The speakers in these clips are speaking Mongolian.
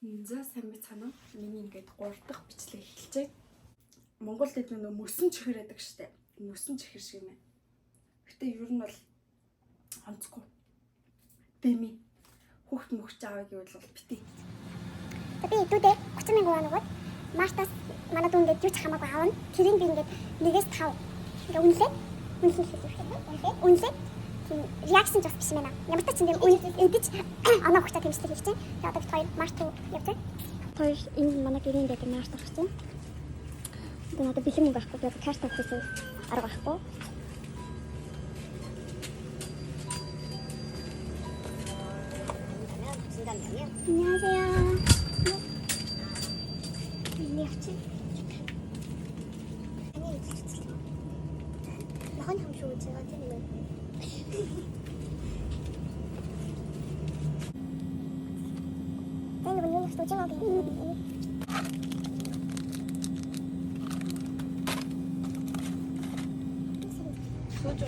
За сайн байцгаана уу? Миний ингээд 3 дахь бичлэг эхэлжээ. Монголд нэг мөсөн чихэр байдаг штэ. Мөсөн чихэр шиг юм. Гэтэ ер нь бол онцгүй. Бэми. Хүүхд мөхч аавыг юу бол битээ. Би дүүдээ 30,000 вон өгөөд Мартас манай дүү ингээд юу ч хамаагүй аавна. Тэрийг би ингээд 1-5 ингээд үнэлээ. Тийм реакшн ч бас биш мэнэ. Ямар ч юм эдэж оноо хөчтэй тэмцэл хийж чинь. Тэгээд одоо бид хоёр март явдаг. Хоёр энэ манай гэрийн дээр март авах чинь. Тэгээд одоо бэлэн байхгүй. Тэгээд карт авчихсан арга байхгүй. 안녕하세요. 안녕하세요. 나한 형 쇼 제가 찍는. 나 이거 눈을 소중하게. 소주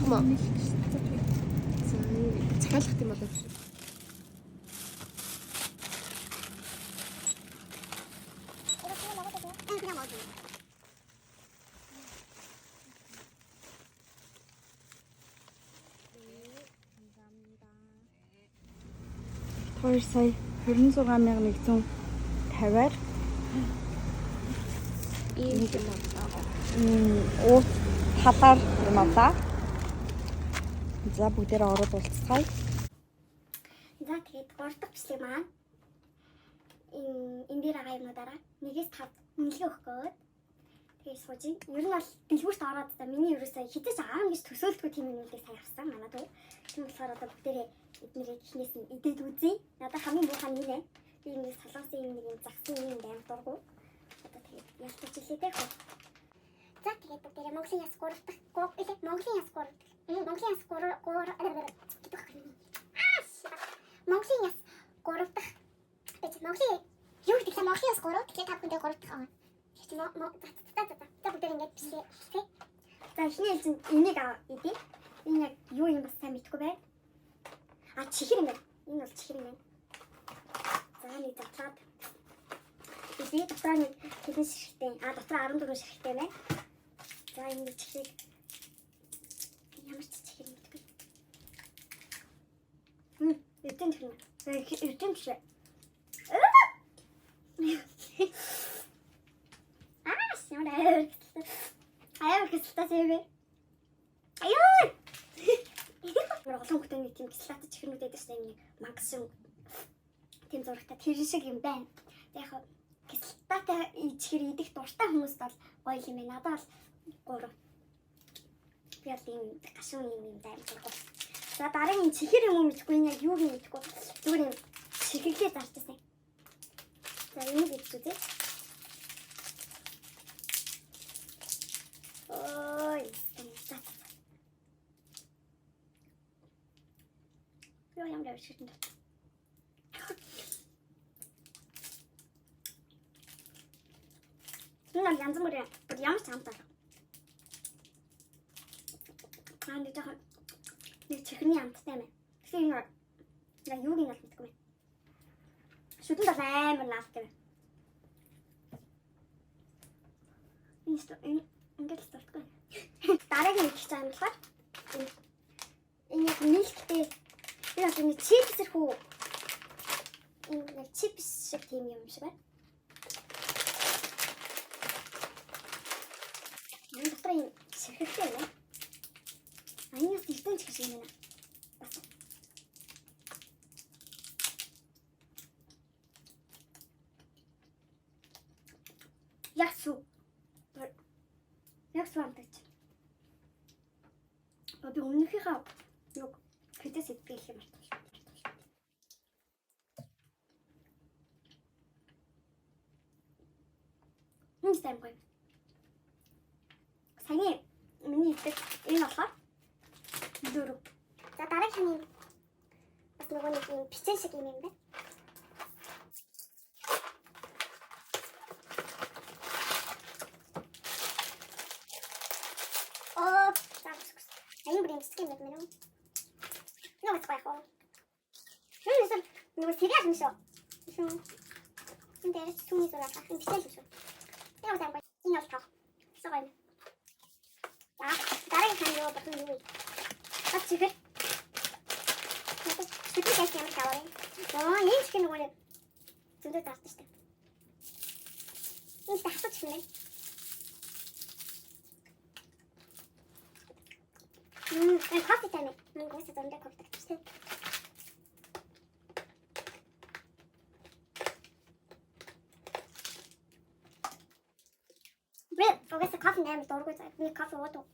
Хамаа. Цагаалах юм болов. хоёр сая 26,150-аар Ийм юм уу халаар юм авлаа. За бүгдээрээ ороод уулзцгаая. За тэгээд 3 дахь бичлэг маань энэ дээр байгаа юмудаараа 1-5 үнэлгээ өгөх гээд тэгээд суужин. Ер нь бол дэлгүүрт ороод та миний ерөөсөө хитэж аам гэж төсөөлдгөө тийм юмнуудыг сайн авсан манай дүү. Тийм болохоор одоо бүгдээрээ эднэрийг ихнээс нь идээд үзье. Надад хамгийн муухай нь нэ. Би энэ солонгосын юм нэг загсан юм байм дургу. Одоо тэгээд ялтаж илээ хөө. За тэгээд бүгдээрээ Монголын яс 3 дахь Монголын яс 3 дахь Монголын яс 3 Монголын яс 3 дахь Монголын юу гэдэг нь Монголын яс 3 тэгэхээр та бүхэндээ 3 дахь аа. За бүгдээр ингэж бичлээ. За эхний хэлсэн энийг идэ. Энэ яг юу юм бас сайн мэдгүй бай. Чихэр юм байна. Энэ бол чихэр юм байна. За нэг затлаад. Би дотроо нэг хэдэн ширхтээ. Дотроо 14 ширхтээ байна. За энэ чихрийг ямар ч чихэр юм бэ? Эрдэнэ чихэр. Эрдэнэ чихэр. Сэмээр. Аяа гэсэлтаа сэвэ. Аяа. Олон хөтөний тийм кислата чихрнүүд байдаг шээ нэг мангас шиг тийм зурагтай тэр шиг юм байна. Яг кислататай чихэр идэх дуртай хүмүүст бол гоё юм байна. Надад бол 3. Би бол ийм гашуун юм дайм зураг. За дараагийн чихэр юм уу мэдгүй энэ яг юу юм мэдгүй. Зүгээр юм чихэрлээ зарчсан. За энийг идчихвээ. Ой. Юу юм дээр шигтэн. Энэ янз бүрийн ямар ч амтаа. Нэг жоохон нэг чихний амттай юм. Тэгэхээр энэ юу гинэ мэдгүй юм. Шүтэн бол амар наалтай. Энэ ингээд л тултгүй. Дараагийн их цаан болохоор энэ нийлхтэй энэ одоо нэг чипсэр хүү. Энэ нэг чипс шиг тийм юм шиг байна. Энэ дотор юм ширхэгтэй байна. Аянаас эрдэнэ чих шиг юм байна. Яг суамтаж. Би өмнөхийнхаа нэг хэдэс идэх юм байна. Нэг тайм гоё. Саяны миний идэх энэ болохоор 4. За дараагийн бас нөгөө нэг юм бичэн шиг юм байна. Аян бүрийн цэцэг юм байна уу? Нөө цэцэг байх уу? Нөгөө сериал юм шүү. Энэ дээрс түүний зураг авах юм бичсэн юм шүү. Яг сайн гоё. Энэ бол тав. Согой. Дараагийн хан юу болох юм юу? Бат чихэр. Сэтгэл юм таваа. Энэ чихэр нөгөө зөндөө таардаг шүү. Энэ тахтаж юм. Энэ кофе тайм. Мөн гоо зөндөө кофе тавьчихсан. Угаасаа кофе амар дургүй заа. Би кофе уудаг.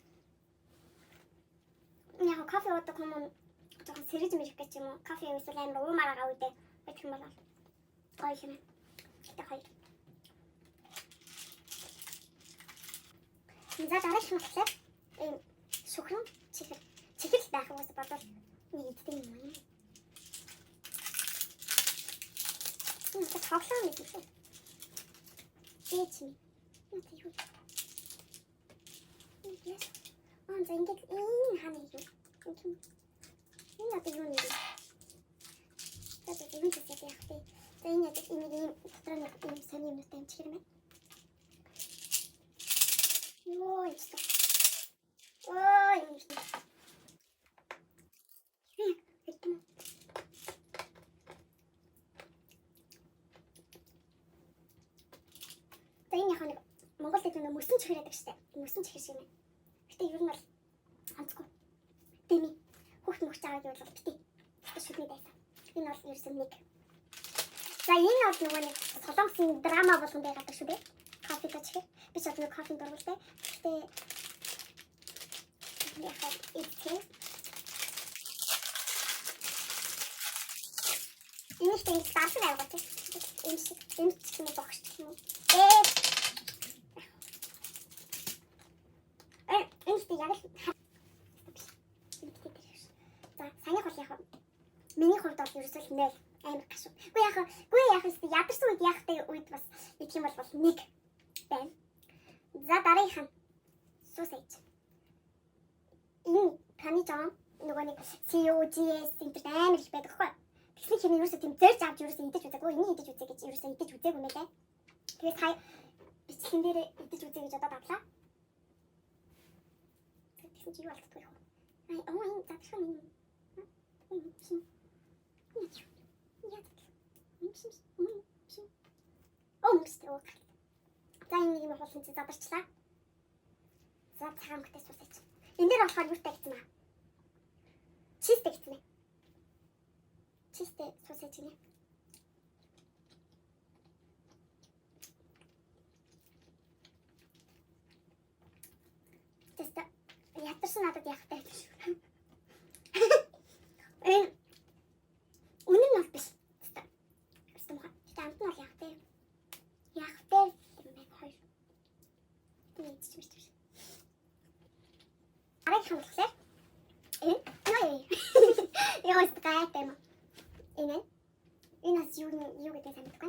Яг кофе уудаг хүмүүс жоохон сэрэж мэрэх гэж юм уу? Кофе эсвэл амар уумаар байгаа үедээ байдаг юм бол гоё юм. Гэтэ хоёр. За дараагийн болохоор ийм шүхрэн чихэр байх угаасаа бодвол нэг идэх юм байна. Энэ тоглоом нэг юм. Эцэг. Эцэг юу? Yes. За ингээд энэ хана юу? Энэ одоо юу нэр? Тэгээд энэ ч яг яах вэ? За энэ яг ийм дотор нэг ийм сони юмтай чихэр мэ. Йоо яста. Ой яста. За энэ яг нэг Монгол дэд нэг мөсөн чихэр байдаг штэ. Мөсөн чихэр шиг юм. Гэтэ ер нь бол онцгүй. Дэми хүүхд мөхч аваад явуулах битээ. Шүдний дайсан. Энэ бол ерөөсөн нэг. За энэ бол нөгөө нэг солонгосын драма болгон байгаад шүү дээ. Кофе чихэр. Би ч одоо кофенд дургуултай. Гэтэ яхаа ихтэй. Энэ их тийм старсан байгаад тийм. Энэ чихний богч юм. Яг л за санийх бол яг миний хувьд бол ерөөсөө л нэл амар гашуу. Үгүй яг ядарсан үед яахтай үед бас их юм бол нэг байна. За дараагийнх нь сусэж. Энэ таны жоо нөгөө нэг COGS интернет амар их байдаг хгүй. Тэгсэн чинь ерөөсөө тийм зорж авч ерөөсөө идэж үзээгүй. Энийг идэж үзээ гэж ерөөсөө идэж үзээгүй мэлээ. Тэгээд сая бичлэгэн дээр идэж үзээ гэж одоо давлаа. Тэгсэн чи юу болтгүй юу? Энэ задах юм. Мөстэй. За энэ нэг юм хуулсан чи задарчлаа. За цагаан хөтөс сусаж. Энэ дээр болохоор юутай гэсэн маа? Чизтэй гэсэн мэ? Чизтэй сусаж гинэ. Тэстэ ядарсан надад яхтай гэж. Үнэн нь биш. Тэстэ маа. Тэ амт нь яхтай. Яхтай юм хоёр. Тийч. Арай хамтлаа. Яа стагатай юм. Энэ юу гэдэг юм бэ?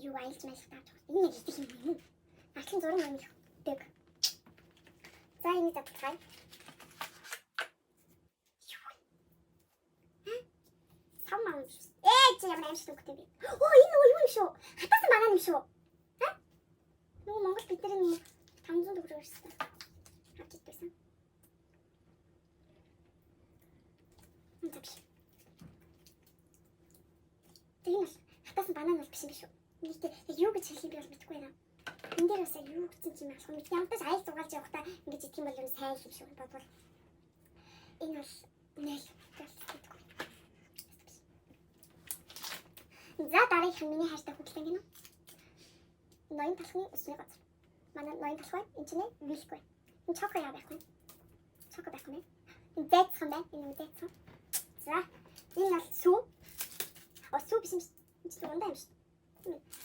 Юу айлж мэлх таач. Энэ нэг их юм. Ахлын зураг юм дэг. За энэ татгай. Саммаа. Чи ямар амжилт өгдөг юм бэ? Энэ юу юм шүү? Хатасан банан юм шүү. Нөгөө Монгол бидний 500 төгрөг өрсөн. Хавч идсэн. Тэгээд хатасан банан бол биш юм шүү. Нэг юу гэж хэлэх юм би бол мэдэхгүй байна. Энэ дээр бас юу гэсэн юм асах юм. Ямтас айл зугаалж явахдаа ингэж идэх юм бол юм сайн юм шүү бодвол. Энэ бол нэл гэхгүй. За дараагийн миний хайртай хөдөлгөөн гинэ. Ноён талхны усны газар. Манай ноён талхай энэ чинь вилгүй. Энэ чоко яа байх вэ? Чоко байх юм. Энэ дэцхан байна. Энэ дэцхан. За энэ бол сүү. Сүү биш юм. Энэ чинь ундаа юм шүү.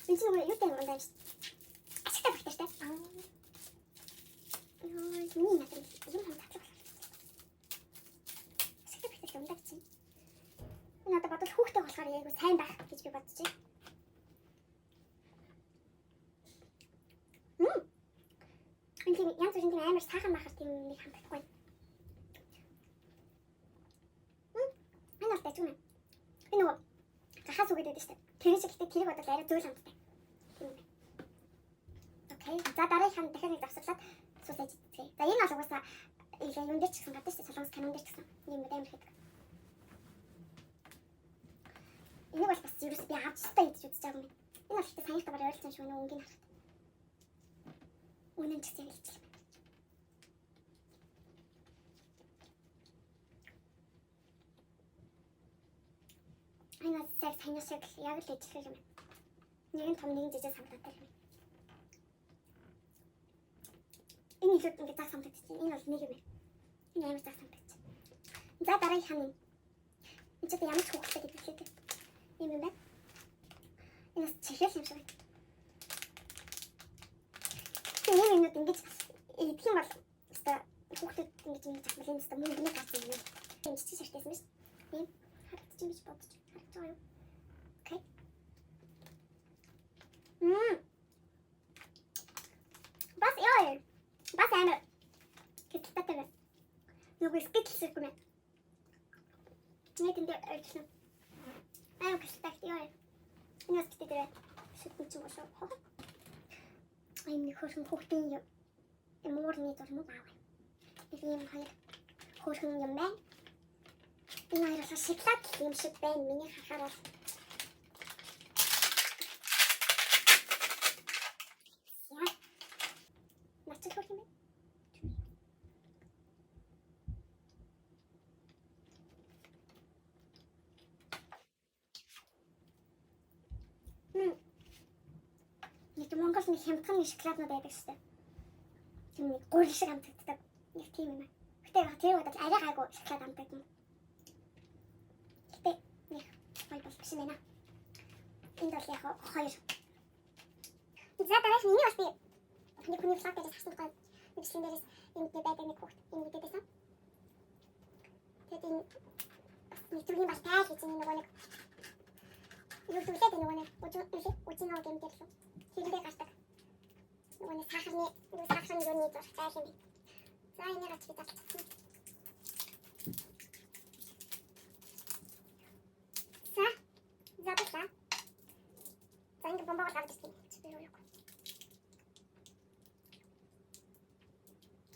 Энэ чинь юу гэдэг ундаа юм шүү. Ашигтай багтаа шүү. Миний надад юм татлах. Ашигтай багтаа ундаа чинь. Энэ одоо бодвол хүүхдээ болохоор яг сайн байх гэж би бодож байна. Энэ янз бүрийн амар саахан махар тийм нэг хамтдаггүй. Энэ бол дэжгүй. цаас үгээд байдаг шүү дээ. Тэр шиг гэхдээ тэрийг бодвол арай зөөл амттай. Окей. За дараагийнх нь дахиад нэг завсарлаад суусаж идчихье. За энэ бол угаасаа юун дээр ч гэсэн гадаа шүү дээ. Солонгос канон дээр ч гэсэн юм амар хэд. Энэ бол бас ерөөс би авч тастаа идэж үзэж байгаа юм. Энэ бол ихтэй саяхан дугаар ойлцсон шүү нөө өнгийн харахад. Үнэн ч гэсэн хэлчихлээ. Энэ цаг санаа шиг яг л ижлэх юм. Нэг нь том нэг жижиг самтаатай юм. Энэ их ингэ зах самтаатай чинь энэ бол нэг юм. Энэ амар зах самтаатай. За дараагийн хань. Энэ ч ямар ч хөөхтэй гэдэг лээ. Юм байна. Энэ чихэл юм шиг. Энэ минут ингэж идэх юм бол өстой хөөхтэй ингэж юм захмал энэ өстой мөнгөний гарсан юм. Энэ чи ширтээсэн биш. Тийм харагдчих юм биш бодчих. Харагдаж байгаа юу? Окей. Бас яа. Бас амар. Гэтэлтэй. Нөгөө сэтгэл юм. Нэг энэ ойлсон. Амар гэтэлтэй яа. Энэ сэтгэл шүтэн ч уушаа. Ай нэг хөрхөн хүүхдийн юм муурны зурмаг аав. Энэ хоёр хөрхөн юм байна. Энэ хоёр шоколад юм шиг байна. Миний хахаар бол Начиг хөрх юм байна. Нэг Монгол нэг хямдхан шоколаднууд байдаг шүү дээ. Тийм нэг гурил шиг амтагддаг. Нэг тийм юм. Гэтэ яг тэр удаа арай гайгүй шоколад амтдаг юм. Гэтэ нэг гоё биш юм байна. Энд бол яг хоёр. За дараагийн миний бас би нэг хүний флаг дээр хассан гоё нэг чин дээрээс энд байдаг нэг хүүхд энд үдээсэн. Тэгээд энэ түргийн бас таа гэж нэг нэг юу төлөөд нөгөө нэг үжинаа гэмтэлсэн. Хилдэ гартаг. Нөгөө нэг сахарны юуны зураг зайл юм. За энийг ач бид татсан. За босаа. За ингэ бомбог гаргаж ирсэн. Би юу яах вэ?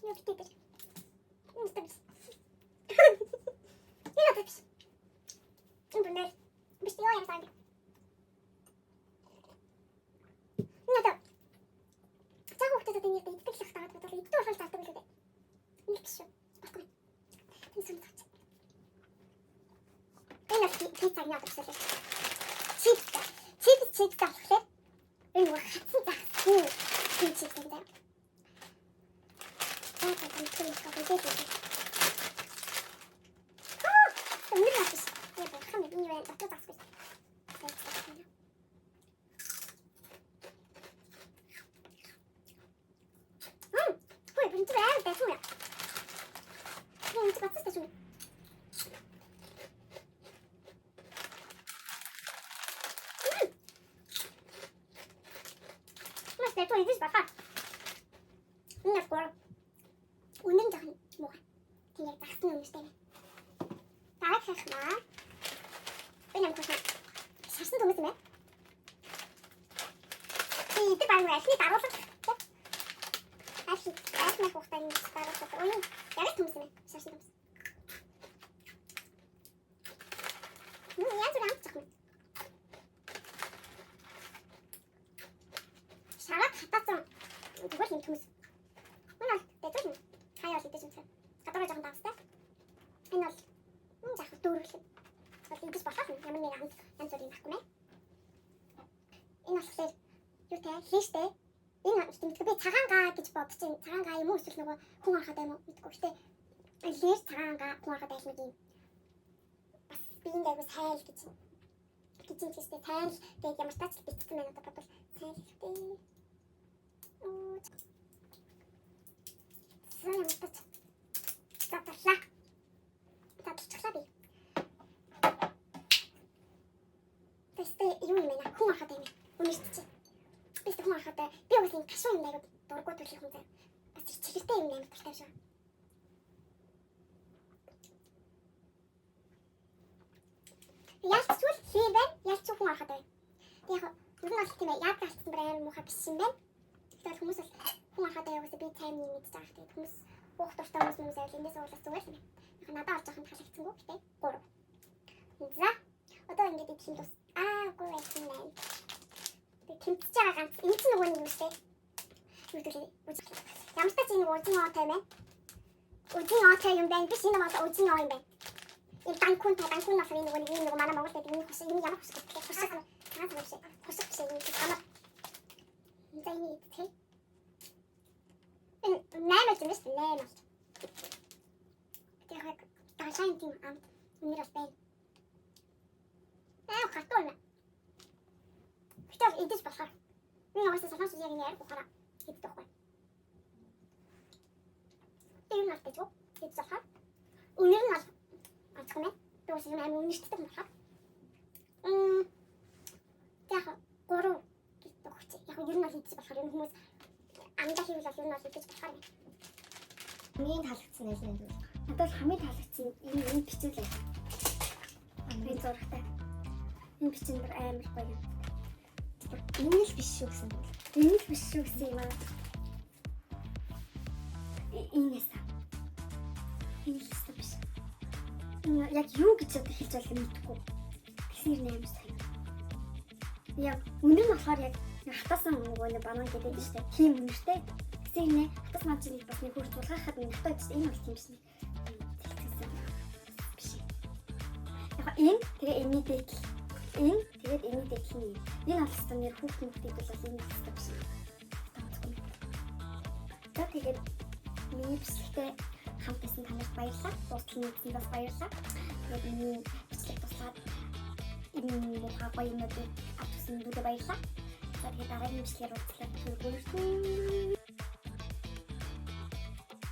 Юу гэдэг вэ? Энэ тэс. Энэ тэс. Энэ бэнэ. Биш яа юм сайн. Пицца яа гэсэн бэ? Чипс таахлаа. Энэ хатсан зах. Чипс гэдэг. Аа, энэ нэг бас. Я бахам би не вариант так сказать. Ой, блин, тебя это что? Я не тебя цеста что? Это идешь пока. Не скоро. Унен жахан муу. Тэгээ загсан юм штэ. Так хахмаа. Би нам кош. Шашин төмөс юм ээ. Идэ баг ашиг даруулах. Ашиг мах ухтаа юм даруулах. Ой, яг төмөс юм ээ. Шашин төмөс. Яа зүр амт зах. Шараад хатаасан. Зүгээр юм төмөс. Манай дэжэн хаяа л дэжэн. Гадаа жоохон давстай. Энэ бол заах дүүрлээ. Бол ингэж болох юм. Ямар нэг янз бүрийн байхгүй мэ. Энэ болохоор юу те хийштэй. Энэ би цагаангаа гэж бодчих. Цагаангаа юм уу эсвэл нөгөө хүн харахад юм уу гэдэггүй. Гэтэ лээс цагаангаа хүн харахад айлмаг юм. Бас биеинд айгу сайл гэж. Гэж юм чиштэй сайл гэдэг ямар тач битсэн байна одоо бодвол сайл гэдэг. Оо. Сайн мэдээч. Татлаа. Татлаа би. Тэстэ юу юм бэ? Хүн харахад юм. Үнэштэй. Тэстэ хүн харахад би бас энэ гашуун юм дайгууд дургуй төлөх юм заа. Бас чиглэлтэй юм амар туртай шүү. Яалт зүйл Хий байна. Ялч хүн ороход байна. Тэг яг ер нь бол тийм ээ. Яг алдсан бүр амар муухай биш юм байна. Тэгвэл хүмүүс бол хүн ороход яваасаа би тайм юм мэдж байгаа. Тэгээд хүмүүс буух дуртай хүмүүс авал эндээс уулзах зүгээр л юм. Яг надад орж байгаа халагдсангүй гэдэг. 3. За. Одоо ингээд идэх юм дус. Үгүй байсан байна. Тэг тэмцэж байгаа ганц энэ ч нөгөө нэг юм шүү дээ. Юу гэдэг вэ? Ямар ч тач энэ ужин оотой байна. Ужин оотой юм байна. Биш энэ бол ужин оо юм байна. Энэ данкун болох энэ нөгөө манай Монгол гэдэг энэ хус энэ ямар хус гэдэг хусах наад биш. Хусах биш энэ амар. За энэ тэг. Энэ 8 юм шүү дээ. 8. Яг ташаан тийм амт өнөр бас байна. Хатуу юм. Гэтэ идэж болохоор. Энэ угаасаа салаас яг энэ ярих ухаараа идэх байхгүй. Энэ нартай ч идэж болохоор. Өнөр нь ачхам ээ. Дөөс юм амин үнэртдэг болохоор. Яг 3 гэдэг хүч. Яг ер нь бол идэж болохоор энэ хүмүүс амдаа хийвэл ер нь бол идэж болохоор. Хамгийн таалагдсан нь юм бол. Надад хамгийн таалагдсан энэ бичил байх. Би зурагтай. Энэ бичил бүр амар гоё юм. Энэ л биш шүү гэсэн бол. Энэ л биш шүү гэсэн юм аа. Инээсаа. Энэ л өстө биш. Яг юу гэж одоо хэлж байгаа юм мэдэхгүй. Тэгсэр нээр сайн. Яг үнэн нь болохоор яг хатаасан нөгөө нэг банан гэдэг нь шүү дээ. Тийм үнэртэй. Тэгсэр нэ хатас маань чинь бас нэг хурц тулгаахад нэг хатаад шүү дээ. Энэ бол тийм шнэ. Биш. Яг энэ тэгээ immediate энэ тэгээд immediate нь. Энэ бол хэвээр нэр хүүхдүүдтэй бол энэ хэвээр биш. Тэгээд миний бичлэгтэй хамт байсан танарт баярлалаа. Дуустал нэгсэн бас баярлалаа. Тэгээд миний бичлэг туслаад энэ муухай гоё юмнуудыг авчихсан бүдэ баярлалаа. За тэгээд дараагийн бичлэгээр уулзлаа.